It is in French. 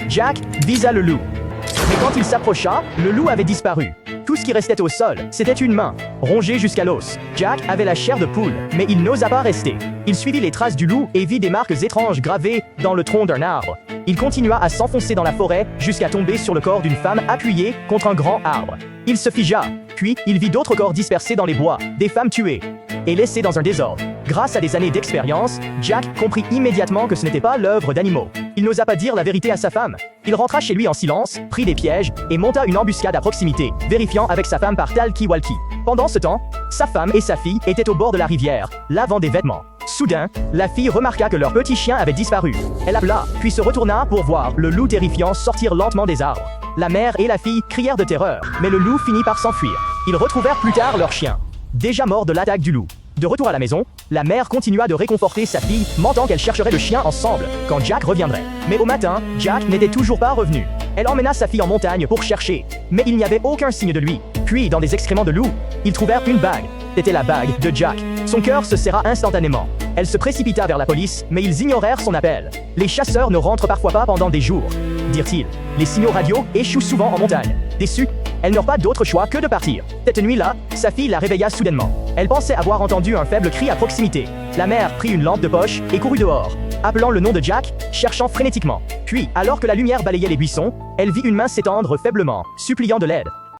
Jack visa le loup. Mais quand il s'approcha, le loup avait disparu. Tout ce qui restait au sol, c'était une main, rongée jusqu'à l'os. Jack avait la chair de poule, mais il n'osa pas rester. Il suivit les traces du loup et vit des marques étranges gravées dans le tronc d'un arbre. Il continua à s'enfoncer dans la forêt jusqu'à tomber sur le corps d'une femme appuyée contre un grand arbre. Il se figea, puis il vit d'autres corps dispersés dans les bois, des femmes tuées et laissées dans un désordre. Grâce à des années d'expérience, Jack comprit immédiatement que ce n'était pas l'œuvre d'animaux. Il n'osa pas dire la vérité à sa femme. Il rentra chez lui en silence, prit des pièges et monta une embuscade à proximité, vérifiant avec sa femme par talkie-walkie. Pendant ce temps, sa femme et sa fille étaient au bord de la rivière, lavant des vêtements. Soudain, la fille remarqua que leur petit chien avait disparu. Elle appela, puis se retourna pour voir le loup terrifiant sortir lentement des arbres. La mère et la fille crièrent de terreur, mais le loup finit par s'enfuir. Ils retrouvèrent plus tard leur chien, déjà mort de l'attaque du loup. De retour à la maison, la mère continua de réconforter sa fille, mentant qu'elle chercherait le chien ensemble quand Jack reviendrait. Mais au matin, Jack n'était toujours pas revenu. Elle emmena sa fille en montagne pour chercher, mais il n'y avait aucun signe de lui. Puis, dans des excréments de loup, ils trouvèrent une bague. C'était la bague de Jack. Son cœur se serra instantanément. Elle se précipita vers la police, mais ils ignorèrent son appel. Les chasseurs ne rentrent parfois pas pendant des jours, dirent-ils. Les signaux radio échouent souvent en montagne. Déçue, elles n'eurent pas d'autre choix que de partir. Cette nuit-là, sa fille la réveilla soudainement. Elle pensait avoir entendu un faible cri à proximité. La mère prit une lampe de poche et courut dehors, appelant le nom de Jack, cherchant frénétiquement. Puis, alors que la lumière balayait les buissons, elle vit une main s'étendre faiblement, suppliant de l'aide.